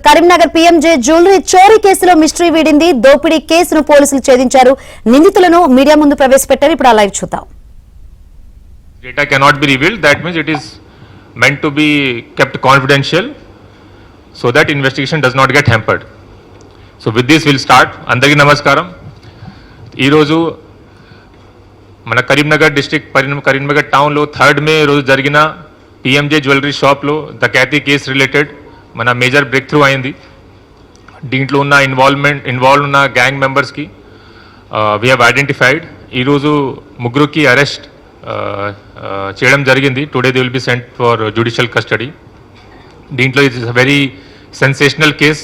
Karimnagar PMJ jewellery చోరీ కేసులో mystery వీడింది. దోపిడీ కేసును పోలీసులు ఛేదించారు. నిందితులను మీడియా ముందు ప్రవేశపెట్టారు. ఇప్పుడు ఆ లైవ్ చూద్దాం. Data cannot be revealed. That means it is meant to be kept confidential so that investigation does not get hampered. So with this we'll start. Andariki namaskaram. Ee roju మన Karimnagar district Karimnagar టౌన్లో 3rd మే రోజు జరిగిన PMJ jewellery షాప్లో డకాతీ case related మన major break through అయింది. దీంట్లో ఉన్న involve ఉన్న గ్యాంగ్ మెంబర్స్కి వీ హ్యావ్ ఐడెంటిఫైడ్. ఈరోజు ముగ్గురుకి అరెస్ట్ చేయడం జరిగింది. Today they will be sent for judicial custody. దీంట్లో it is very sensational case.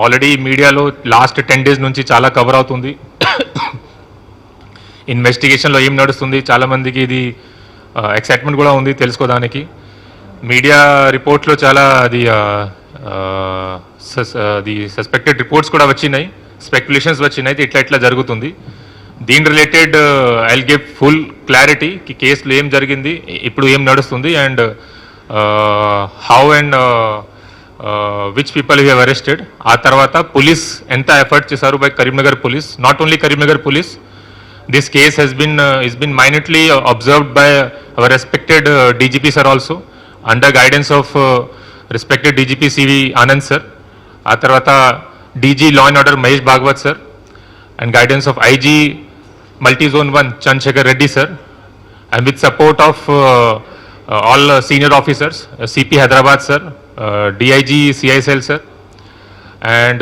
Already మీడియాలో లాస్ట్ 10 days నుంచి చాలా కవర్ అవుతుంది. ఇన్వెస్టిగేషన్లో ఏం నడుస్తుంది, చాలామందికి ఇది ఎక్సైట్మెంట్ కూడా ఉంది తెలుసుకోవడానికి. మీడియా రిపోర్ట్స్లో చాలా అది సస్పెక్టెడ్ రిపోర్ట్స్ కూడా వచ్చినాయి, స్పెక్యులేషన్స్ వచ్చినాయి ఇట్లా జరుగుతుంది. దీని related I will give full clarity కి కేసులో ఏం జరిగింది, ఇప్పుడు ఏం నడుస్తుంది and how and which people have arrested. ఆ తర్వాత పోలీస్ ఎంత ఎఫర్ట్ చేశారు by Karimnagar police, not only Karimnagar police. This case has been minutely observed by our respected DGP sir also, under guidance of respected DGP CV Anand sir. ఆ తర్వాత DG Law and Order Mahesh Bhagwat sir, and guidance of IG Multi Zone 1 Chandrasekhar Reddy sir, and with support of all senior officers, CP Hyderabad sir, DIG CISL sir, and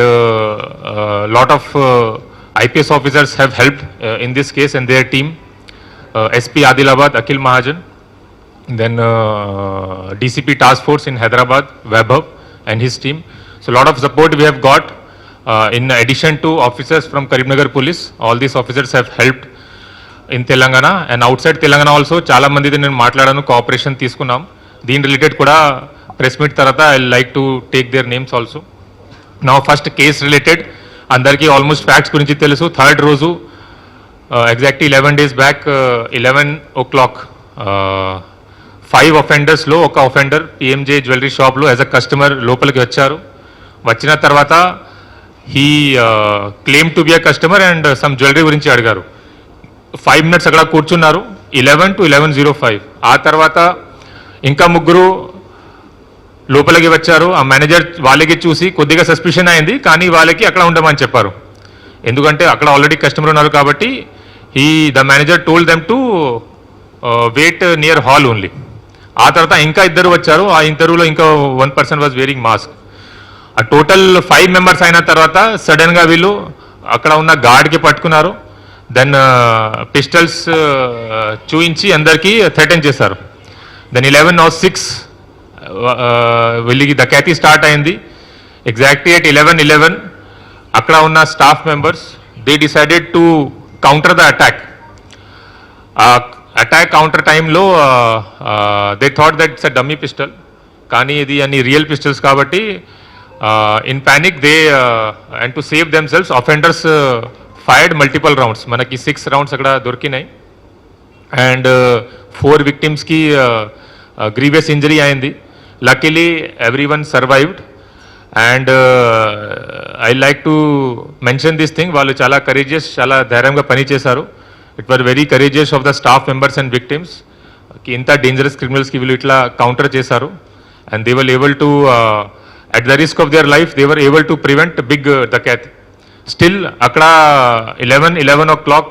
lot of IPS officers have helped in this case and their team. SP Adilabad Akhil Mahajan, then DCP Task Force in Hyderabad Vaibhav and his team. So a lot of support we have got in addition to officers from Karimnagar Police. All these officers have helped in Telangana and outside Telangana also. Chala mandi nenu maatladanu cooperation తీసుకున్నాం. దీని related కూడా press meet తర్వాత I like to take their names also. Now first case related అందరికీ almost facts గురించి తెలుసు. 3rd రోజు exactly 11 days back 11 o'clock 5 offendersలో ఒక offender PMJ jewellery షాప్లో యాజ్ అ కస్టమర్ లోపలికి వచ్చారు. వచ్చిన తర్వాత he claim to be a customer and some jewellery గురించి అడిగారు. 5 minutes అక్కడ కూర్చున్నారు 11 to 11:05. ఆ తర్వాత ఇంకా ముగ్గురు లోపలికి వచ్చారు. ఆ మేనేజర్ వాళ్ళకి చూసి కొద్దిగా సస్పిషన్ అయింది, కానీ వాళ్ళకి అక్కడ ఉండమని చెప్పారు. ఎందుకంటే అక్కడ ఆల్రెడీ కస్టమర్ ఉన్నారు కాబట్టి the manager told them to wait near hall only. ఆ తర్వాత ఇంకా ఇద్దరు వచ్చారు. ఆ ఇంటర్వ్యూలో ఇంకా 1 person వాజ్ వేరింగ్ మాస్క్. ఆ టోటల్ 5 members అయిన తర్వాత సడన్గా వీళ్ళు అక్కడ ఉన్న గార్డ్కి పట్టుకున్నారు. దెన్ పిస్టల్స్ చూయించి అందరికీ థ్రెటన్ చేశారు. దెన్ 11:06 వీళ్ళకి డకాతీ స్టార్ట్ అయింది. ఎగ్జాక్ట్లీ అట్ 11:11 అక్కడ ఉన్న staff members they decided to counter the attack. Attack counter టైంలో they thought that it's a dummy pistol, కానీ ఇది అన్ని రియల్ పిస్టల్స్ కాబట్టి in panic they and to save themselves offenders fired multiple rounds. మనకి 6 rounds అక్కడ దొరికినాయి and 4 victims-కి grievous injury అయింది. Luckily everyone survived and I like to mention this thing. వాళ్ళు చాలా courageous, చాలా ధైర్యంగా పని చేశారు. It were very courageous of the staff members and victims. ఇంత డేంజరస్ క్రిమినల్స్కి వీళ్ళు ఇట్లా కౌంటర్ చేశారు and they were able to at the risk of their life they were able to prevent big dakat. Still అక్కడ 11 o'clock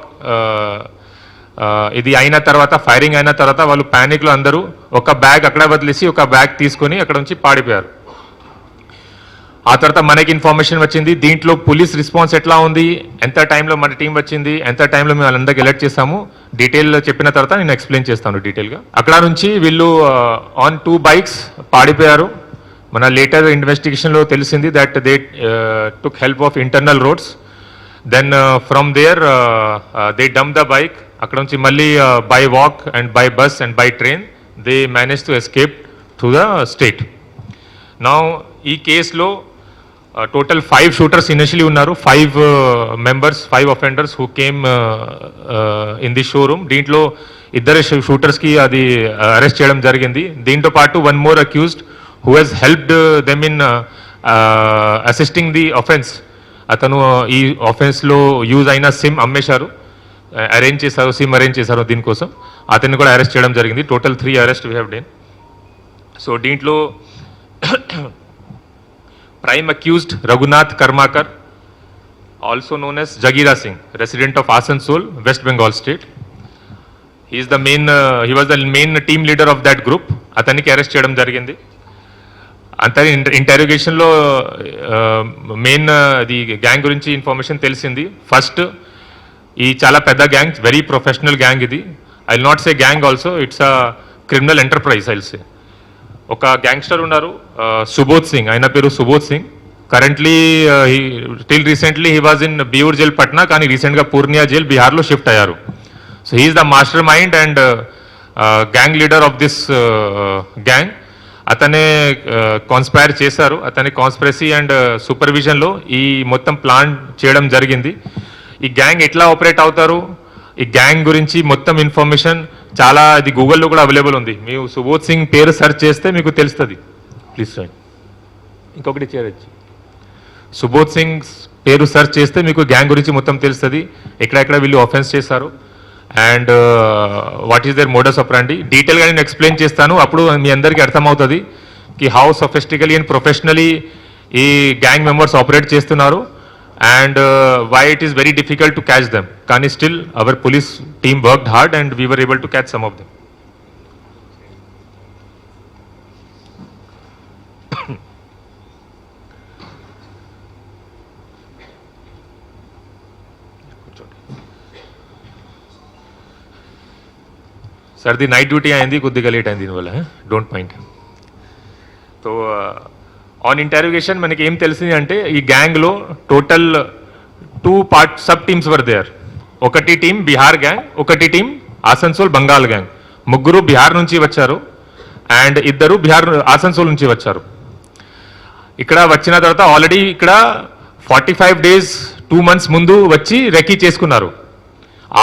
ఇది అయిన తర్వాత firing అయిన తర్వాత వాళ్ళు ప్యానిక్లో అందరూ ఒక బ్యాగ్ అక్కడ వదిలేసి ఒక బ్యాగ్ తీసుకొని అక్కడ నుంచి పాడిపోయారు. ఆ తర్వాత మనకి ఇన్ఫర్మేషన్ వచ్చింది. దీంట్లో పోలీస్ రెస్పాన్స్ ఎట్లా ఉంది, ఎంత టైంలో మన టీం వచ్చింది, ఎంత టైంలో మేము వాళ్ళందరికీ అలర్ట్ చేసాము, డీటెయిల్ చెప్పిన తర్వాత నేను ఎక్స్ప్లెయిన్ చేస్తాను డీటెయిల్గా. అక్కడ నుంచి వీళ్ళు ఆన్ 2 bikes పాడిపోయారు. మన లేటర్ ఇన్వెస్టిగేషన్లో తెలిసింది that they took help of internal roads. Then from there they dump the bike. అక్కడ నుంచి మళ్ళీ by walk and by bus and by train they manage to escape to the state. Now ఈ కేసులో total 5 shooters initially ఉన్నారు. 5 members, 5 offenders who came in the showroom. దీంట్లో ఇద్దరు షూటర్స్కి అది arrest చేయడం జరిగింది. దీంతో పాటు 1 more accused who has helped them in assisting the offence అతను ఈ ఆఫెన్స్లో యూజ్ అయిన సిమ్ అమ్మేశారు, అరేంజ్ చేశారు, సిమ్ అరేంజ్ చేశారు దీనికోసం. అతన్ని కూడా అరెస్ట్ చేయడం జరిగింది. Total 3 arrest we have done. So దీంట్లో prime accused Raghunath Karmakar, also known as Jagira Singh, resident of Asansol, West Bengal state. he was the main team leader of that group. అతనికి అరెస్ట్ చేయడం జరిగింది. అంతా ఇంటరోగేషన్లో మెయిన్ అది గ్యాంగ్ గురించి ఇన్ఫర్మేషన్ తెలిసింది. ఫస్ట్ ఈ చాలా పెద్ద గ్యాంగ్, వెరీ ప్రొఫెషనల్ గ్యాంగ్ ఇది. I will not say gang also, it's a criminal enterprise I will say. ఒక గ్యాంగ్స్టర్ ఉన్నారు సుబోధ్ సింగ్, ఆయన పేరు Subodh Singh. Currently till recently he was in Beur jail Patna, కానీ రీసెంట్గా పూర్నియా జైల్ బీహార్లో షిఫ్ట్ అయ్యారు. So he is the mastermind and gang leader of this gang. అతనే కాన్స్పైర్ చేశారు. అతని కాన్స్పిరసీ అండ్ సూపర్విజన్లో ఈ మొత్తం ప్లాన్ చేయడం జరిగింది. ఈ గ్యాంగ్ ఎట్లా ఆపరేట్ అవుతారు, ఈ గ్యాంగ్ గురించి మొత్తం ఇన్ఫర్మేషన్ చాలా ఇది గూగుల్లో కూడా అవైలబుల్ ఉంది. మీరు సుబోధ్ సింగ్ పేరు సెర్చ్ చేస్తే మీకు తెలుస్తుంది. Please right. ఇంకొకటి చేయొచ్చు. సుబోధ్ సింగ్ పేరు సెర్చ్ చేస్తే మీకు గ్యాంగ్ గురించి మొత్తం తెలుస్తుంది, ఎక్కడెక్కడ వీళ్ళు ఆఫెన్స్ చేశారు and what is their modus operandi. డీటెయిల్గా నేను ఎక్స్ప్లెయిన్ చేస్తాను, అప్పుడు మీ అందరికీ అర్థమవుతుంది కి హౌ సొఫిస్టికలీ అండ్ ప్రొఫెషనలీ ఈ గ్యాంగ్ మెంబర్స్ ఆపరేట్ చేస్తున్నారు and why it is very difficult to catch them. Kani still our police team worked hard and we were able to catch some of them. Sir, the night duty ayindi koddiga late ayindi inwalla, don't mind. So on interrogation మనకి ఏం తెలిసింది అంటే ఈ గ్యాంగ్లో total 2 sub teams were there. ఒకటి team Bihar gang, ఒకటి team Asansol Bangal gang. ముగ్గురు బీహార్ నుంచి వచ్చారు అండ్ ఇద్దరు ఆసన్సోల్ నుంచి వచ్చారు. ఇక్కడ వచ్చిన తర్వాత ఆల్రెడీ ఇక్కడ 45 days 2 months ముందు వచ్చి రెక్కీ చేసుకున్నారు.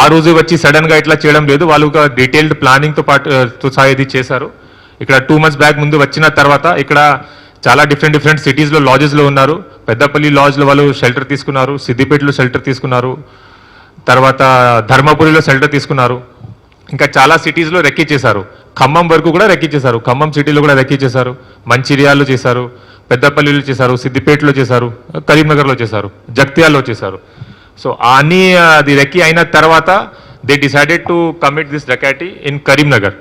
ఆ రోజు వచ్చి సడన్గా ఇట్లా చేయడం లేదు, వాళ్ళు ఒక డీటెయిల్డ్ ప్లానింగ్తో పాటు సహా ఇది చేశారు. ఇక్కడ 2 months బ్యాక్ ముందు వచ్చిన తర్వాత ఇక్కడ చాలా డిఫరెంట్ సిటీస్లో లాడ్జెస్లో ఉన్నారు. పెద్దపల్లి లాడ్జ్లో వాళ్ళు షెల్టర్ తీసుకున్నారు, సిద్దిపేటలో షెల్టర్ తీసుకున్నారు, తర్వాత ధర్మపురిలో షెల్టర్ తీసుకున్నారు. ఇంకా చాలా సిటీస్లో రెక్కీ చేశారు. ఖమ్మం వరకు కూడా రెక్కీ చేశారు, ఖమ్మం సిటీలో కూడా రెక్కీ చేశారు, మంచిర్యాలలో చేశారు, పెద్దపల్లిలో చేశారు, సిద్దిపేటలో చేశారు, కరీంనగర్లో చేశారు, జగిత్యాలలో చేశారు. సో అన్నీ అది రెక్కీ అయిన తర్వాత they decided to commit this dacoity in Karimnagar.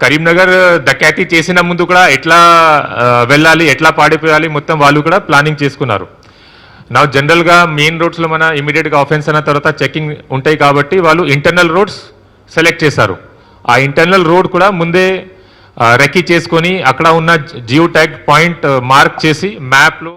Karimnagar dacoity చేసిన ముందు కూడా ఎట్లా వెళ్ళాలి, ఎట్లా పాడిపోయాలి మొత్తం వాళ్ళు కూడా ప్లానింగ్ చేసుకున్నారు. నా జనరల్గా మెయిన్ రోడ్స్లో మన ఇమీడియట్గా ఆఫెన్స్ అయిన తర్వాత చెకింగ్ ఉంటాయి కాబట్టి వాళ్ళు ఇంటర్నల్ రోడ్స్ సెలెక్ట్ చేశారు. ఆ ఇంటర్నల్ రోడ్ కూడా ముందే రెక్కీ చేసుకొని అక్కడ ఉన్న జియో ట్యాగ్ పాయింట్ మార్క్ చేసి మ్యాప్లో